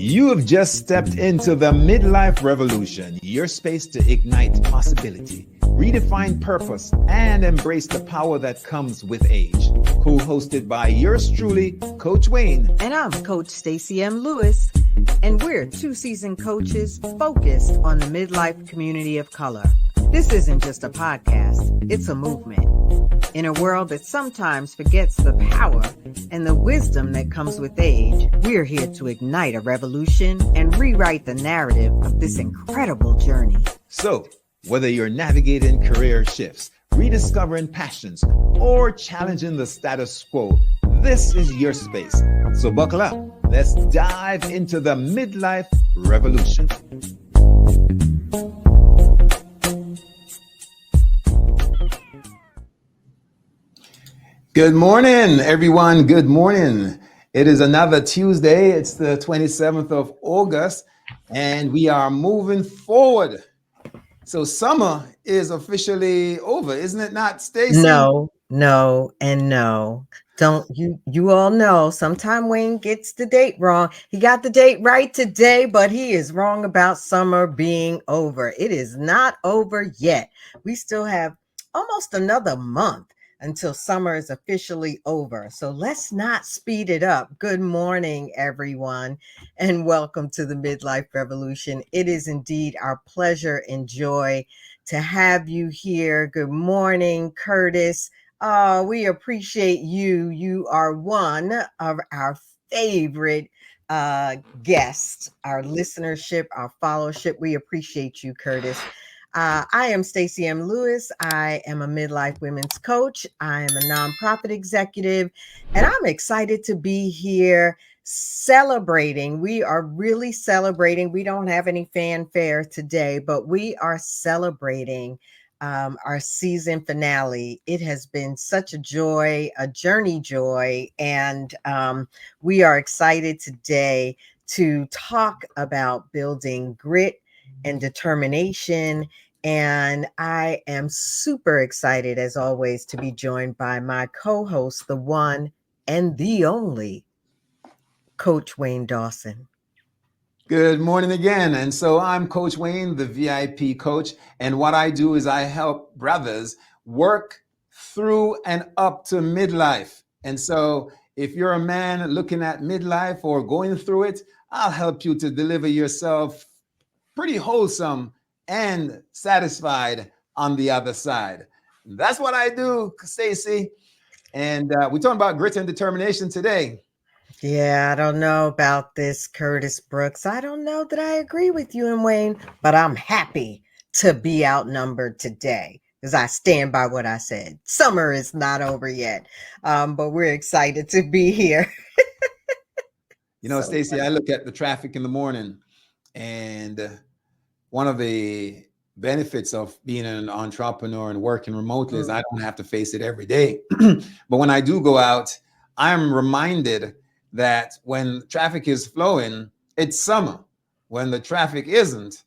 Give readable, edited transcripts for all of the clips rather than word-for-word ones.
You have just stepped into the midlife revolution, your space to ignite possibility, redefine purpose, and embrace the power that comes with age. Co-hosted by yours truly, Coach Wayne. And I'm Coach Stacy M. Lewis, and we're two seasoned coaches focused on the midlife community of color. This isn't just a podcast, it's a movement. In a world that sometimes forgets the power and the wisdom that comes with age, we're here to ignite a revolution and rewrite the narrative of this incredible journey. So, whether you're navigating career shifts, rediscovering passions, or challenging the status quo, this is your space. So buckle up. Let's dive into the midlife revolution. Good morning, everyone. Good morning. It is another Tuesday. It's the 27th of August, and we are moving forward. So summer is officially over, isn't it not, Stacy? No. Don't you all know sometime Wayne gets the date wrong. He got the date right today, but he is wrong about summer being over. It is not over yet. We still have almost another month until summer is officially over. So let's not speed it up. Good morning, everyone, and welcome to the Midlife Revolution. It is indeed our pleasure and joy to have you here. Good morning, Curtis. We appreciate you. You are one of our favorite guests, our listenership, our followership. We appreciate you, Curtis. I am Stacy M. Lewis. I am a midlife women's coach. I am a nonprofit executive, and I'm excited to be here celebrating. We are really celebrating. We don't have any fanfare today, but we are celebrating our season finale. It has been such a joy, a journey joy, and we are excited today to talk about building grit and determination. And I am super excited, as always, to be joined by my co-host, the one and the only Coach Wayne Dawson. Good morning again. And so I'm Coach Wayne, the VIP coach. And what I do is I help brothers work through and up to midlife. And so if you're a man looking at midlife or going through it, I'll help you to deliver yourself pretty wholesome and satisfied on the other side. That's what I do, Stacy. And we're talking about grit and determination today. Yeah, I don't know about this, Curtis Brooks. I don't know that I agree with you and Wayne, but I'm happy to be outnumbered today because I stand by what I said. Summer is not over yet, but we're excited to be here. You know, Stacy, I look at the traffic in the morning, and one of the benefits of being an entrepreneur and working remotely is I don't have to face it every day. But when I do go out, I'm reminded that when traffic is flowing, it's summer. When the traffic isn't,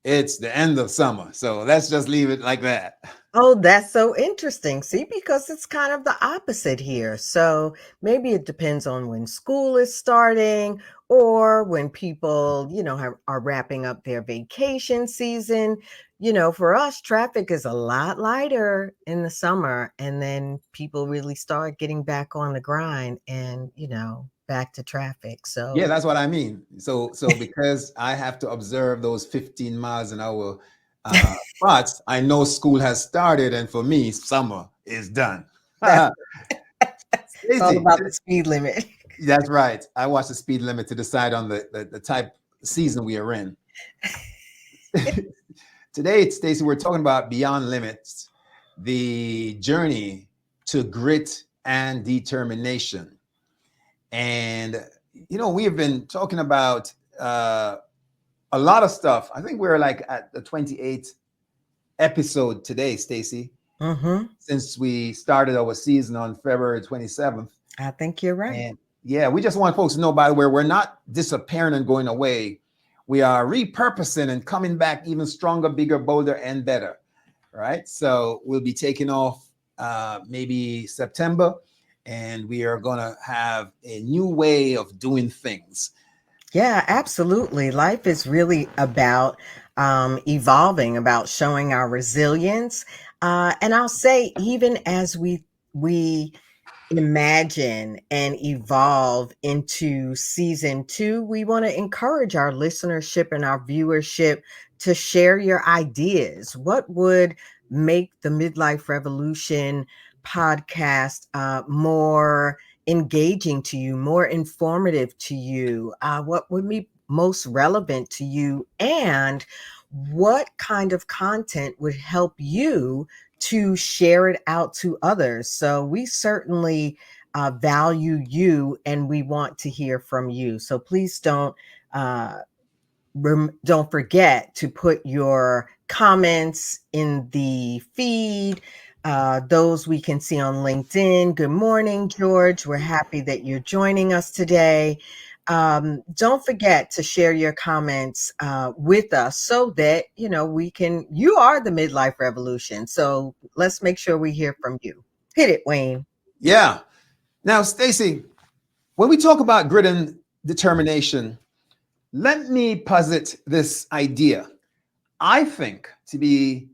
it's the end of summer. So let's just leave it like that. Oh, that's so interesting. See, because it's kind of the opposite here. So maybe it depends on when school is starting or when people, are wrapping up their vacation season. For us, traffic is a lot lighter in the summer, and then people really start getting back on the grind and, back to traffic. So yeah, that's what I mean. So because I have to observe those 15 miles an hour spots, I know school has started, and for me, summer is done. It's all about the speed limit. That's right. I watch the speed limit to decide on the type of season we are in. Today, Stacy, we're talking about Beyond Limits, the journey to grit and determination. And, we have been talking about a lot of stuff. I think we're like at the 28th episode today, Stacy, since we started our season on February 27th. I think you're right. And yeah, we just want folks to know, by the way, we're not disappearing and going away. We are repurposing and coming back even stronger, bigger, bolder, and better. Right. So we'll be taking off maybe September, and we are going to have a new way of doing things. Yeah, absolutely. Life is really about evolving, about showing our resilience. And I'll say, even as we imagine and evolve into season two, we want to encourage our listenership and our viewership to share your ideas. What would make the Midlife Revolution podcast more engaging to you, more informative to you? What would be most relevant to you? And what kind of content would help you to share it out to others? So we certainly value you and we want to hear from you. So please uh, don't forget to put your comments in the feed. Those we can see on LinkedIn. Good morning, George. We're happy that you're joining us today. Don't forget to share your comments with us so that, we can, you are the midlife revolution. So let's make sure we hear from you. Hit it, Wayne. Yeah. Now, Stacy, when we talk about grit and determination, let me posit this idea. I think, to be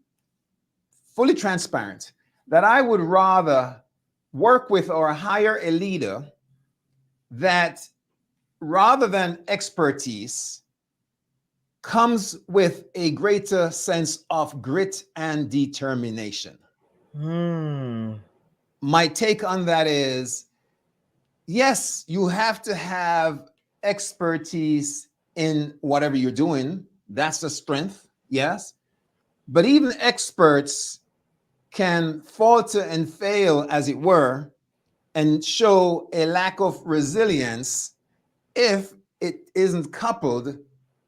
fully transparent, that I would rather work with or hire a leader that, rather than expertise, comes with a greater sense of grit and determination. Hmm. My take on that is, yes, you have to have expertise in whatever you're doing. That's a strength, yes. But even experts can falter and fail, as it were, and show a lack of resilience if it isn't coupled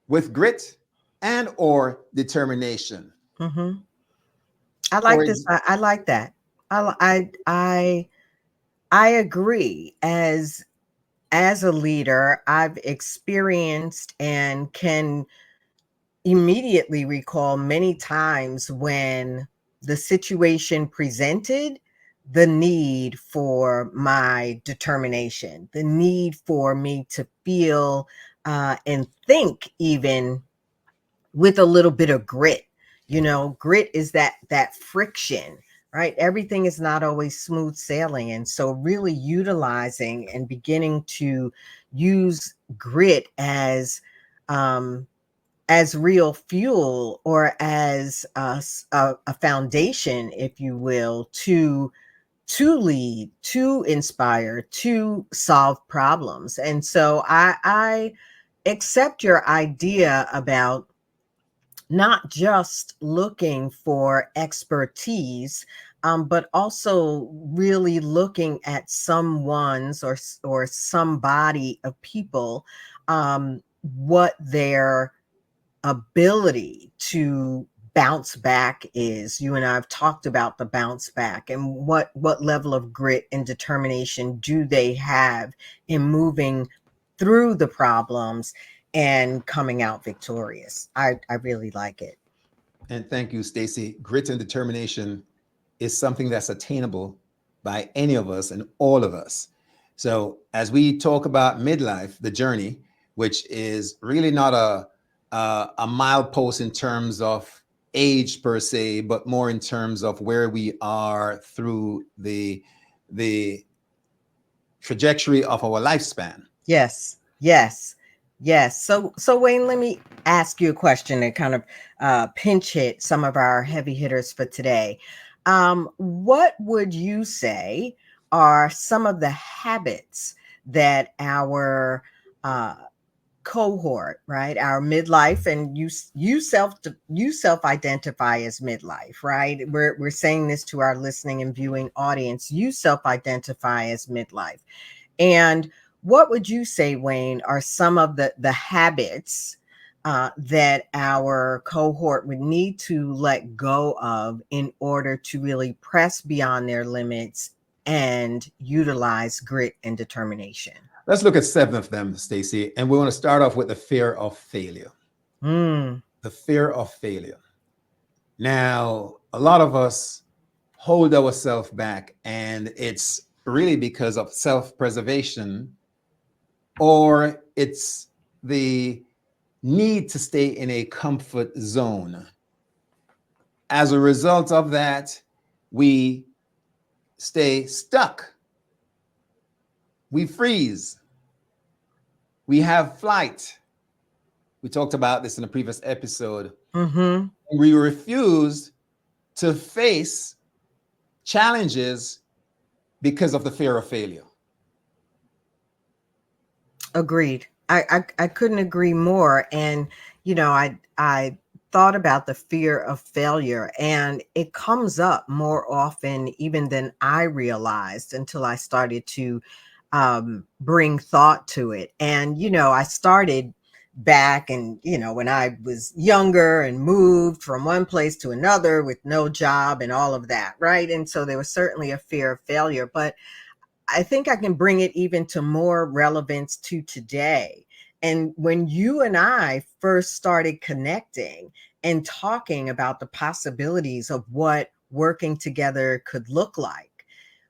with grit and or determination. Mm-hmm. I For like this. I like that. I agree. As a leader, I've experienced and can immediately recall many times when the situation presented the need for my determination, the need for me to feel and think even with a little bit of grit. Grit is that friction, right? Everything is not always smooth sailing, and so really utilizing and beginning to use grit um as real fuel, or as a foundation, if you will, to lead, to inspire, to solve problems. And so I accept your idea about not just looking for expertise, but also really looking at someone's or somebody of people, what their ability to bounce back is. You and I have talked about the bounce back, and what level of grit and determination do they have in moving through the problems and coming out victorious. I really like it. And thank you, Stacy. Grit and determination is something that's attainable by any of us and all of us. So, as we talk about midlife, the journey, which is really not a milepost in terms of age per se, but more in terms of where we are through the trajectory of our lifespan. Yes, yes, yes. So Wayne, let me ask you a question and kind of pinch hit some of our heavy hitters for today. What would you say are some of the habits that our uh, cohort, right, our midlife, and you self identify as midlife, right? We're saying this to our listening and viewing audience. You self identify as midlife, and what would you say, Wayne, are some of the habits that our cohort would need to let go of in order to really press beyond their limits and utilize grit and determination? Let's look at seven of them, Stacy, and we want to start off with the fear of failure. Mm, The fear of failure. Now, a lot of us hold ourselves back, and it's really because of self preservation, or it's the need to stay in a comfort zone. As a result of that, we stay stuck, we freeze, we have flight. We talked about this in a previous episode. Mm-hmm. We refuse to face challenges because of the fear of failure. Agreed. I couldn't agree more. And I thought about the fear of failure, and it comes up more often even than I realized until I started to bring thought to it. And I started back, and when I was younger and moved from one place to another with no job and all of that, right? And so there was certainly a fear of failure, but I think I can bring it even to more relevance to today. And when you and I first started connecting and talking about the possibilities of what working together could look like,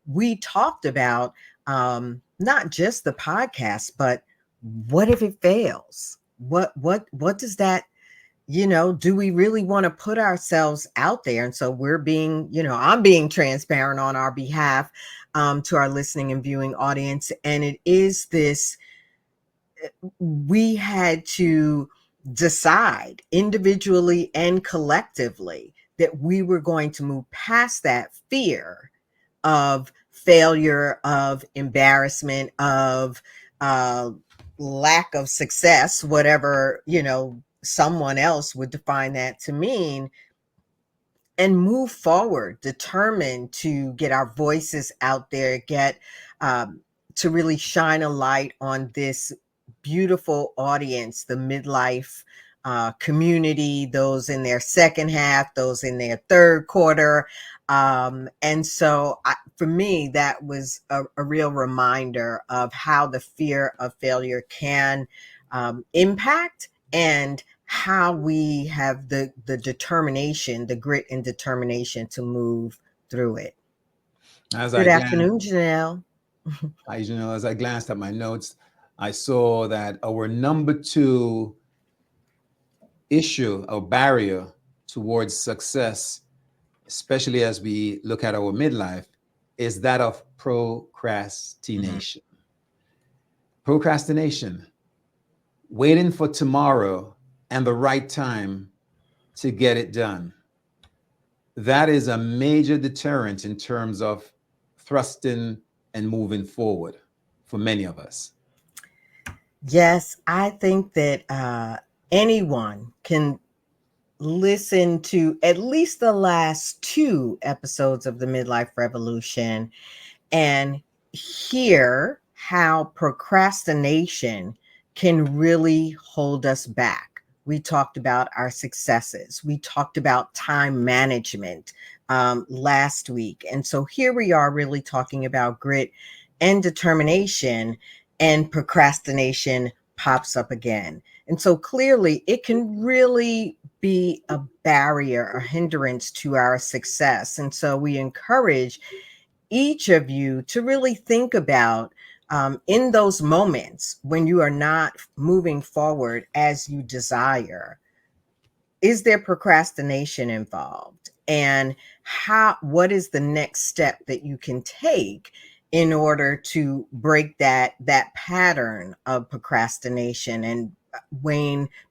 we talked about not just the podcast, but what if it fails? What does that, do we really want to put ourselves out there? And so we're being, I'm being transparent on our behalf to our listening and viewing audience. And it is this, we had to decide individually and collectively that we were going to move past that fear of failure, of embarrassment, of uh, lack of success, whatever, someone else would define that to mean, and move forward, determined to get our voices out there, get um, to really shine a light on this beautiful audience, the midlife community, those in their second half, those in their third quarter. And so for me, that was a real reminder of how the fear of failure can impact, and how we have the determination, the grit and determination to move through it. As Good I glanced, afternoon, Janelle. as I glanced at my notes, I saw that our number two issue or barrier towards success, especially as we look at our midlife, is that of Mhm. procrastination. Procrastination, waiting for tomorrow and the right time to get it done. That is a major deterrent in terms of thrusting and moving forward for many of us. Yes, I think that anyone can listen to at least the last two episodes of the Midlife Revolution and hear how procrastination can really hold us back. We talked about our successes. We talked about time management last week. And so here we are really talking about grit and determination, and procrastination pops up again. And so clearly, it can really be a barrier, a hindrance to our success. And so we encourage each of you to really think about, in those moments when you are not moving forward as you desire, is there procrastination involved? And what is the next step that you can take in order to break that pattern of procrastination? And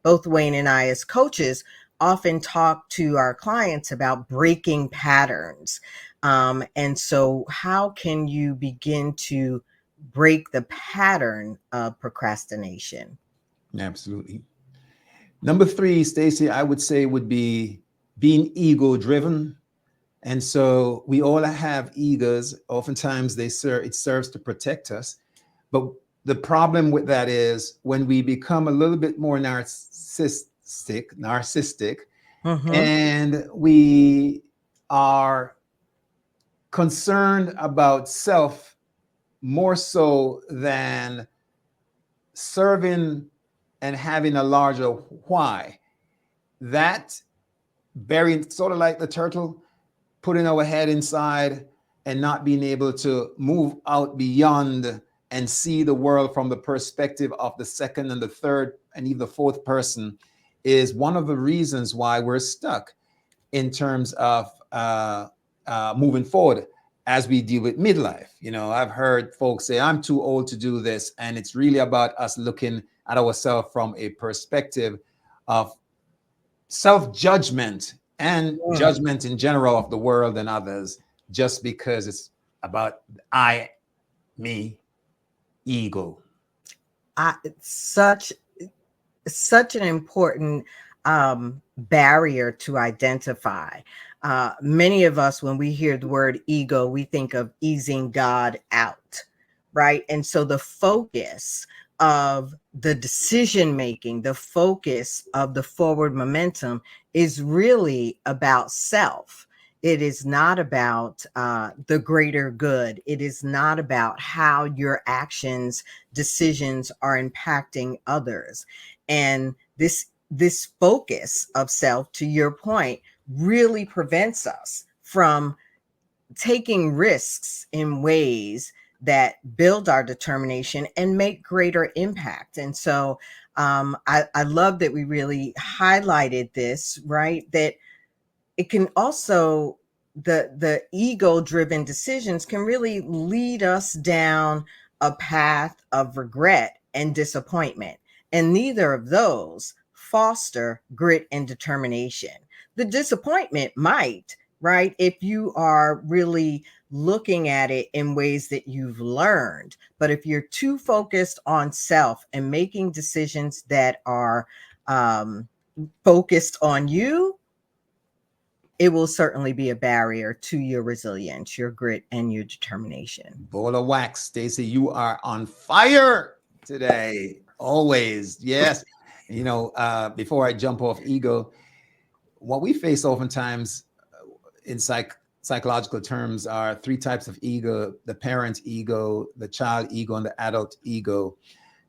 both Wayne and I as coaches often talk to our clients about breaking patterns. And so how can you begin to break the pattern of procrastination? Absolutely. Number three, Stacy, I would say would be being ego driven. And so we all have egos. Oftentimes it serves to protect us. But the problem with that is when we become a little bit more narcissistic, Mm-hmm. and we are concerned about self more so than serving and having a larger why. That burying, sort of like the turtle, putting our head inside and not being able to move out beyond and see the world from the perspective of the second and the third and even the fourth person is one of the reasons why we're stuck in terms of moving forward as we deal with midlife. You know, I've heard folks say, I'm too old to do this. And it's really about us looking at ourselves from a perspective of self judgment and Mm. judgment in general of the world and others, just because it's about I, me, ego. It's such an important barrier to identify. Many of us, when we hear the word ego, we think of easing God out, right? And so the focus of the decision making, the focus of the forward momentum is really about self. It is not about the greater good. It is not about how your actions, decisions are impacting others. And this focus of self, to your point, really prevents us from taking risks in ways that build our determination and make greater impact. And so I love that we really highlighted this, right? That it can also, the ego driven decisions can really lead us down a path of regret and disappointment, and neither of those foster grit and determination. The disappointment might, right, if you are really looking at it in ways that you've learned, but if you're too focused on self and making decisions that are um, focused on you, it will certainly be a barrier to your resilience, your grit, and your determination. Bowl of wax, Stacy, you are on fire today. Always. Yes. You know, before I jump off ego, what we face oftentimes in psychological terms are three types of ego: the parent ego, the child ego, and the adult ego.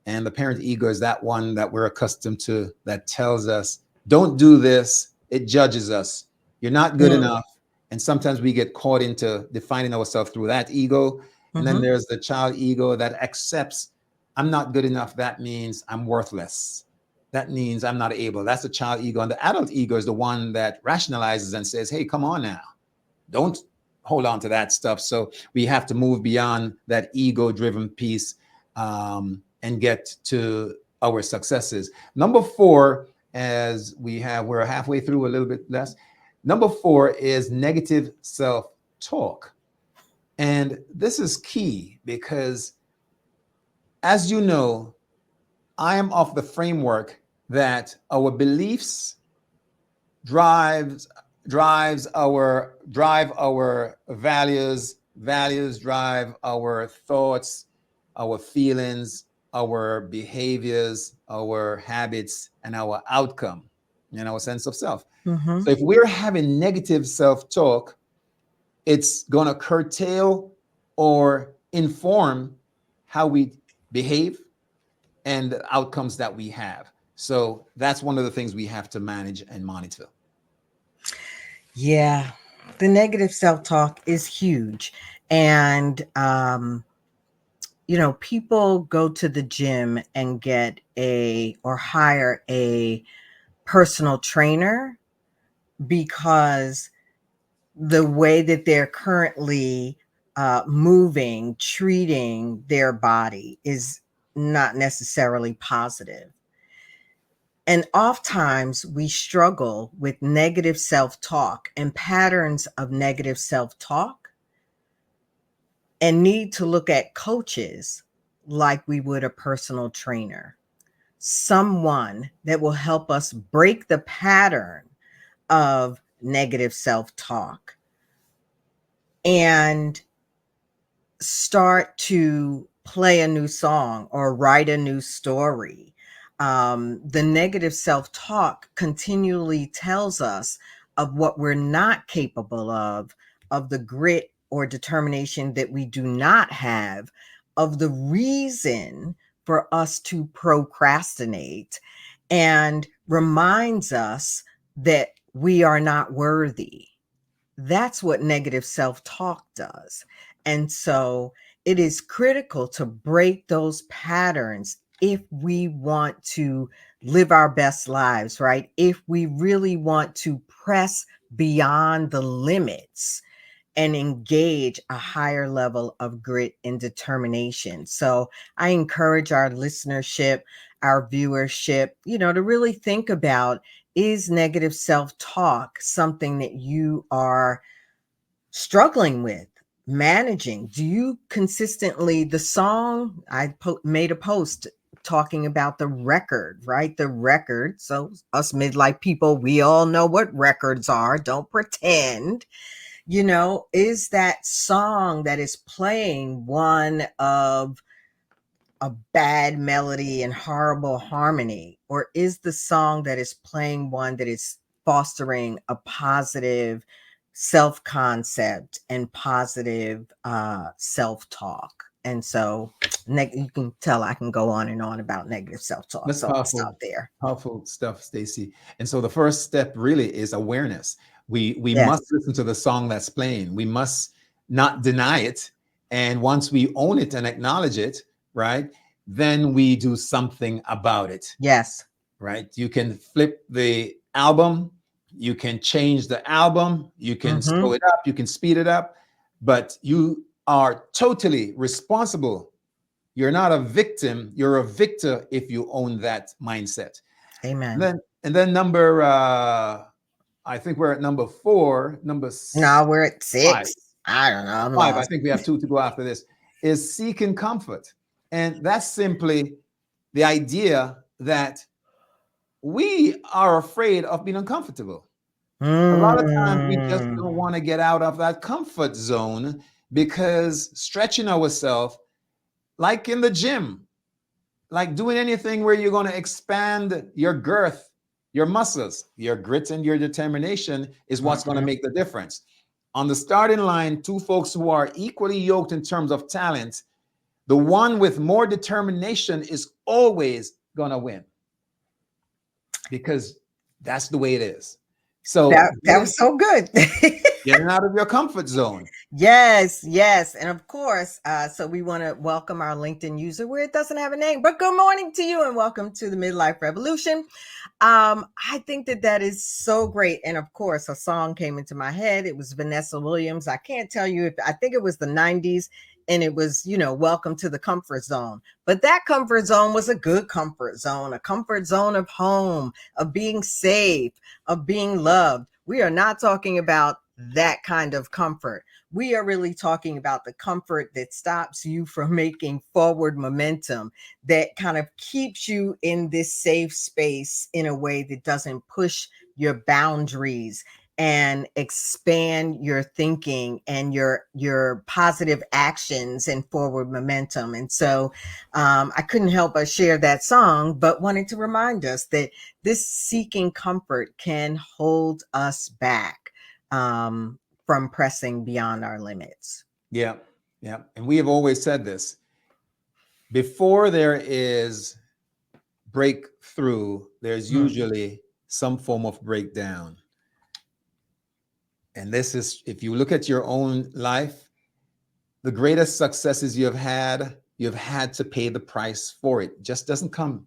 And the parent ego is that one that we're accustomed to that tells us, don't do this. It judges us. You're not good Mm. enough. And sometimes we get caught into defining ourselves through that ego. And then Mm-hmm. there's the child ego that accepts, I'm not good enough. That means I'm worthless. That means I'm not able. That's the child ego. And the adult ego is the one that rationalizes and says, hey, come on now. Don't hold on to that stuff. So we have to move beyond that ego driven piece and get to our successes. Number four, as we're halfway through, a little bit less. Number four is negative self talk. And this is key because, as you know, I am of the framework that our beliefs drives drive our values drive our thoughts, our feelings, our behaviors, our habits, and our outcome and our sense of self. Mm-hmm. So if we're having negative self-talk, it's going to curtail or inform how we behave and the outcomes that we have. So that's one of the things we have to manage and monitor. Yeah, the negative self talk is huge. And, people go to the gym and get or hire a personal trainer because the way that they're currently moving, treating their body is not necessarily positive. And oftentimes we struggle with negative self talk and patterns of negative self talk and need to look at coaches like we would a personal trainer, someone that will help us break the pattern of negative self talk and start to play a new song or write a new story. The negative self talk continually tells us of what we're not capable of the grit or determination that we do not have, of the reason for us to procrastinate, and reminds us that we are not worthy. That's what negative self talk does. And so it is critical to break those patterns if we want to live our best lives, right? If we really want to press beyond the limits and engage a higher level of grit and determination. So I encourage our listenership, our viewership, to really think about, is negative self-talk something that you are struggling with, managing? Do you consistently, the song, I made a post talking about the record, right? The record. So us midlife people, we all know what records are. Don't pretend. Is that song that is playing one of a bad melody and horrible harmony? Or is the song that is playing one that is fostering a positive self concept and positive self talk? And so you can tell I can go on and on about negative self talk. That's So I'll stop powerful, there. powerful stuff, Stacy. And so the first step really is awareness. We must Yes. listen to the song that's playing. We must not deny it. And once we own it and acknowledge it, right, then we do something about it, Yes. right? You can flip the album, you can change the album, you can slow Mm-hmm. it up, you can speed it up, but you are totally responsible. You're not a victim, you're a victor if you own that mindset. And Amen. then number I think we're at number 4, No, we're at 5. 6. I don't know. I'm 5, I lost. think we have 2 to go after this, is seeking comfort. And that's simply the idea that we are afraid of being uncomfortable. A lot of times we just don't Mm. want to get out of that comfort zone because stretching ourselves, like in the gym, like doing anything where you're going to expand your girth, your muscles, your grit and your determination is what's going to Mhm. make the difference. On the starting line, 2 folks who are equally yoked in terms of talent, the one with more determination is always going to win because that's the way it is. So That was so good. getting out of your comfort zone. Yes, yes. And of course, so we want to welcome our LinkedIn user where it doesn't have a name, but good morning to you and welcome to the Midlife Revolution. I think that is so great. And of course, a song came into my head. It was Vanessa Williams. I can't tell you if I think it was the 90s, and it was, welcome to the comfort zone. But that comfort zone was a good comfort zone, a comfort zone of home, of being safe, of being loved. We are not talking about that kind of comfort. We are really talking about the comfort that stops you from making forward momentum, that kind of keeps you in this safe space in a way that doesn't push your boundaries and expand your thinking and your positive actions and forward momentum. And so I couldn't help but share that song, but wanted to remind us that this seeking comfort can hold us back from pressing beyond our limits. Yeah, yeah. And we have always said this, before there is breakthrough, there's Mm. usually some form of breakdown. And this is, if you look at your own life, the greatest successes you've had to pay the price for it. It just doesn't come.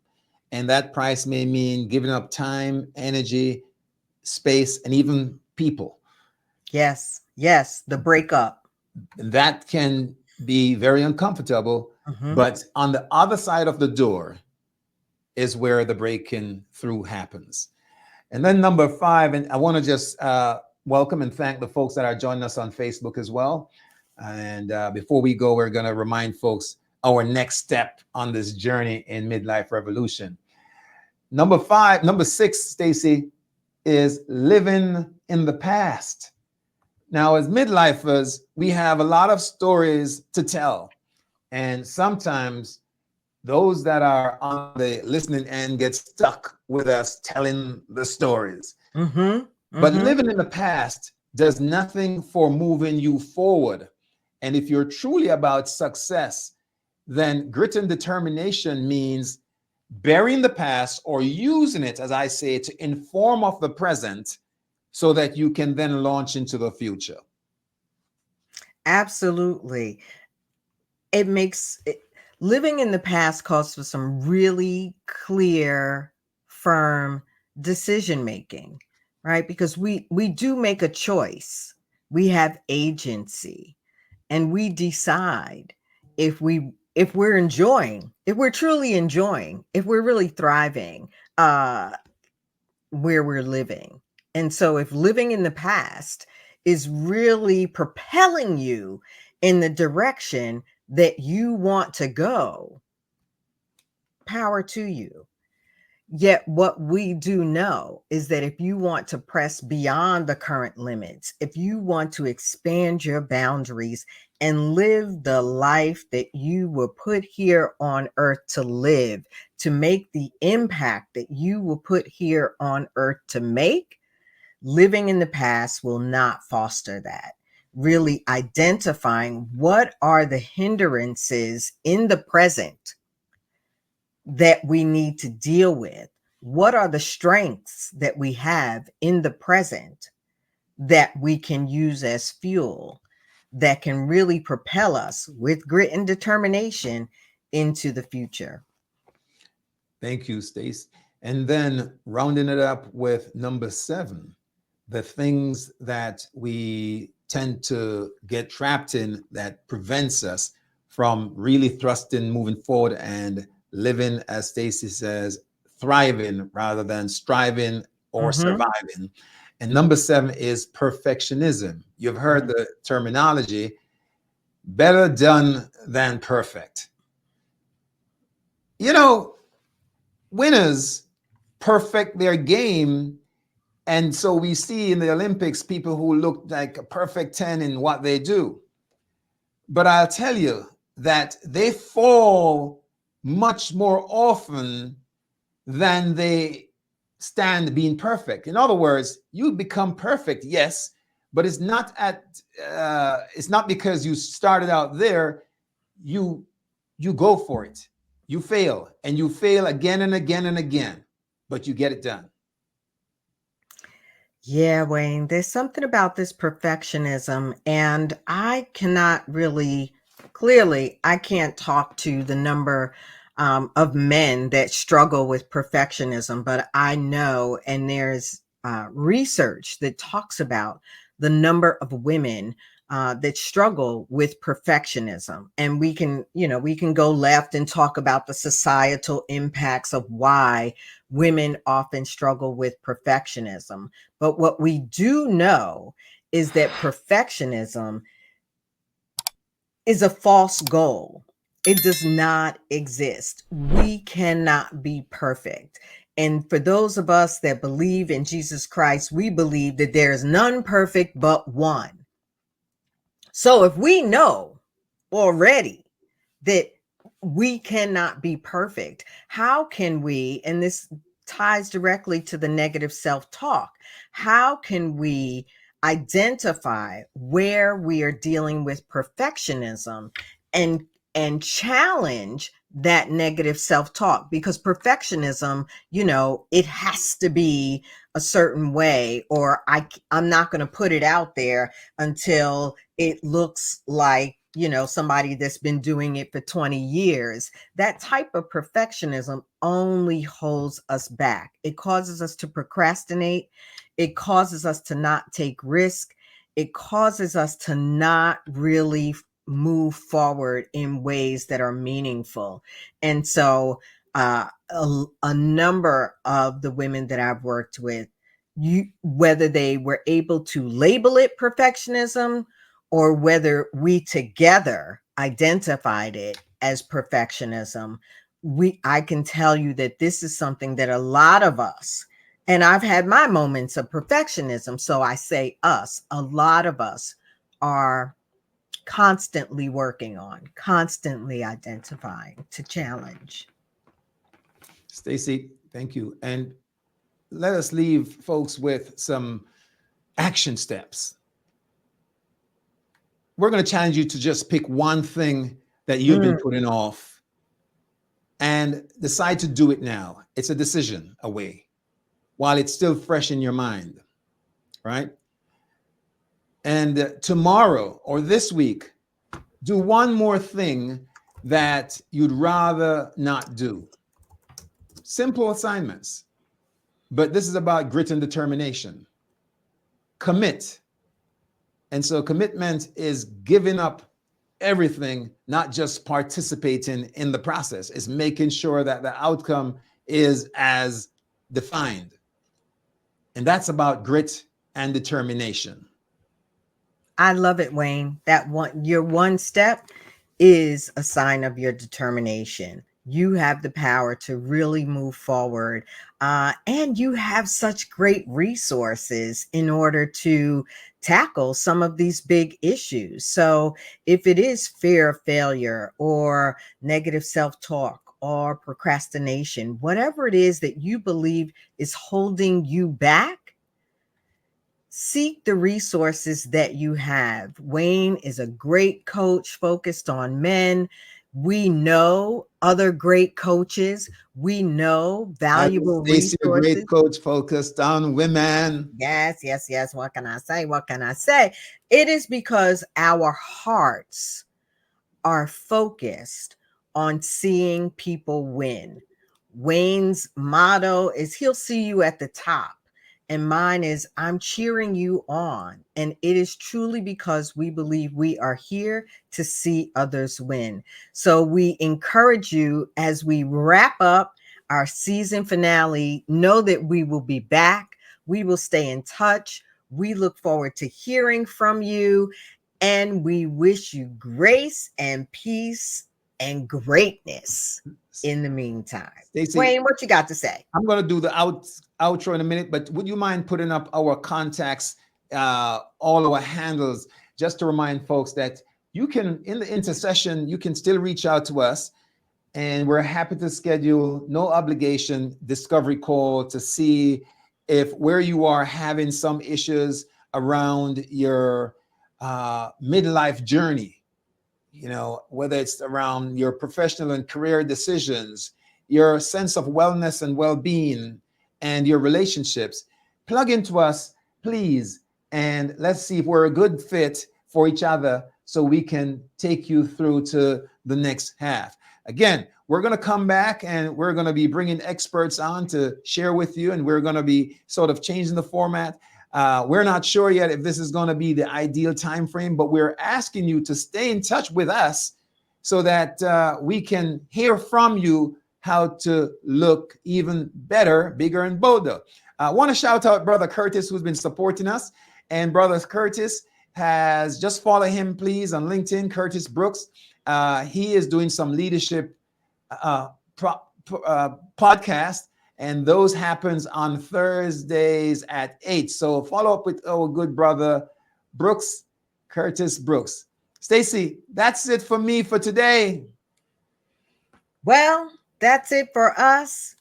And that price may mean giving up time, energy, space, and even people. Yes, yes, the breakup. And that can be very uncomfortable. Mm-hmm. But on the other side of the door is where the breaking through happens. And then number 5, and I want to just welcome and thank the folks that are joining us on Facebook as well. And before we go, we're going to remind folks our next step on this journey in midlife revolution. Number 6, Stacy, is living in the past. Now, as midlifers, we have a lot of stories to tell. And sometimes those that are on the listening end get stuck with us telling the stories. Mm-hmm. But Mm-hmm. living in the past does nothing for moving you forward. And if you're truly about success, then grit and determination means burying the past or using it, as I say, to inform of the present so that you can then launch into the future. Absolutely. it makes it, living in the past calls for some really clear, firm decision making, right? Because we do make a choice. We have agency, and we decide if we're enjoying, if we're truly enjoying, if we're really thriving, uh where we're living. And so if living in the past is really propelling you in the direction that you want to go, power to you. Yet, what we do know is that if you want to press beyond the current limits, if you want to expand your boundaries and live the life that you were put here on earth to live, to make the impact that you were put here on earth to make, living in the past will not foster that. Really identifying what are the hindrances in the present that we need to deal with. What are the strengths that we have in the present that we can use as fuel that can really propel us with grit and determination into the future? Thank you, Stace. And then rounding it up with number 7, the things that we tend to get trapped in that prevents us from really thrusting, moving forward, and living, as Stacy says, thriving rather than striving or Mm-hmm. surviving. And number 7 is perfectionism. You've heard the terminology, better done than perfect. You know, winners perfect their game. And so we see in the Olympics people who look like a perfect 10 in what they do. But I'll tell you that they fall much more often than they stand being perfect. In other words, you become perfect, yes, but it's not because you started out there. You go for it. You fail, and you fail again and again and again, but you get it done. Yeah, Wayne, there's something about this perfectionism, and I cannot really clearly, I can't talk to the number of men that struggle with perfectionism, but I know, and there's research that talks about the number of women that struggle with perfectionism. And we can, we can go left and talk about the societal impacts of why women often struggle with perfectionism. But what we do know is that perfectionism is a false goal. It does not exist. We cannot be perfect. And for those of us that believe in Jesus Christ, we believe that there is none perfect but one. So if we know already that we cannot be perfect, how can we, and this ties directly to the negative self talk, how can we identify where we are dealing with perfectionism and challenge that negative self-talk? Because perfectionism, it has to be a certain way, or I'm not going to put it out there until it looks like, somebody that's been doing it for 20 years. That type of perfectionism only holds us back. It causes us to procrastinate. It causes us to not take risk. It causes us to not really move forward in ways that are meaningful. And so a number of the women that I've worked with, whether they were able to label it perfectionism or whether we together identified it as perfectionism, I can tell you that this is something that a lot of us, and I've had my moments of perfectionism, so I say us, a lot of us are constantly working on, constantly identifying to challenge. Stacy, thank you. And let us leave folks with some action steps. We're going to challenge you to just pick one thing that you've been Mm, putting off and decide to do it now. It's a decision away while it's still fresh in your mind, right? And tomorrow or this week, Do one more thing that you'd rather not do. Simple assignments, but this is about grit and determination. Commit. And so commitment is giving up everything, not just participating in the process. It's making sure that the outcome is as defined. And that's about grit and determination. I love it, Wayne. Your one step is a sign of your determination. You have the power to really move forward. And you have such great resources in order to tackle some of these big issues. So, if it is fear of failure or negative self talk or procrastination, whatever it is that you believe is holding you back, seek the resources that you have. Wayne is a great coach focused on men. We know other great coaches. We know valuable Stacy, a resources. great coach focused on women. Yes, yes, yes. What can I say? What can I say? It is because our hearts are focused on seeing people win. Wayne's motto is he'll see you at the top. And mine is I'm cheering you on. And it is truly because we believe we are here to see others win. So we encourage you as we wrap up our season finale. Know that we will be back. We will stay in touch. We look forward to hearing from you. And we wish you grace and peace and greatness in the meantime. Stacey, Wayne, what you got to say? I'm going to do the outro in a minute, but would you mind putting up our contacts, all our handles, just to remind folks that you can, in the intercession, you can still reach out to us, and we're happy to schedule no obligation discovery call to see if where you are having some issues around your midlife journey, whether it's around your professional and career decisions, your sense of wellness and well-being, and your relationships. Plug into us, please, and let's see if we're a good fit for each other so we can take you through to the next half. Again, we're going to come back and we're going to be bringing experts on to share with you, and we're going to be sort of changing the format. We're not sure yet if this is going to be the ideal time frame, but we're asking you to stay in touch with us so that we can hear from you how to look even better, bigger, and bolder. I want to shout out Brother Curtis, who's been supporting us. And Brother Curtis has, just follow him, please, on LinkedIn, Curtis Brooks. He is doing some leadership podcast, and those happens on Thursdays at 8. So follow up with our good brother Brooks, Curtis Brooks. Stacy, that's it for me for today. Well, that's it for us.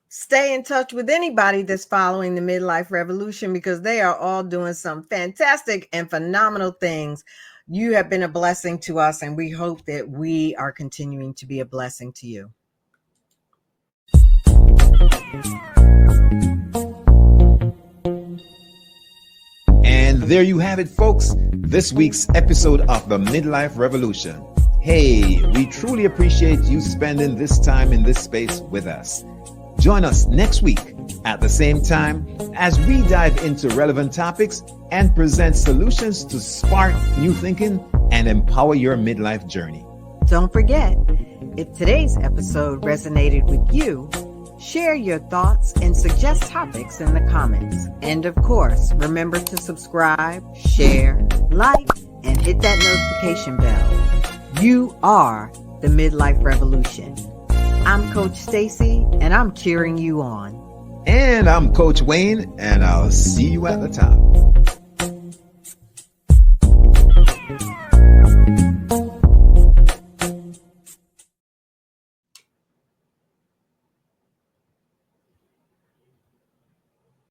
Stay in touch with anybody that's following the midlife revolution because they are all doing some fantastic and phenomenal things. You have been a blessing to us, and we hope that we are continuing to be a blessing to you. And there you have it, folks. This week's episode of the Midlife Revolution. Hey, we truly appreciate you spending this time in this space with us. Join us next week at the same time as we dive into relevant topics and present solutions to spark new thinking and empower your midlife journey. Don't forget, if today's episode resonated with you, share your thoughts and suggest topics in the comments. And of course, remember to subscribe, share, like, and hit that notification bell. You are the Midlife Revolution. I'm Coach Stacy, and I'm cheering you on. And I'm Coach Wayne, and I'll see you at the top.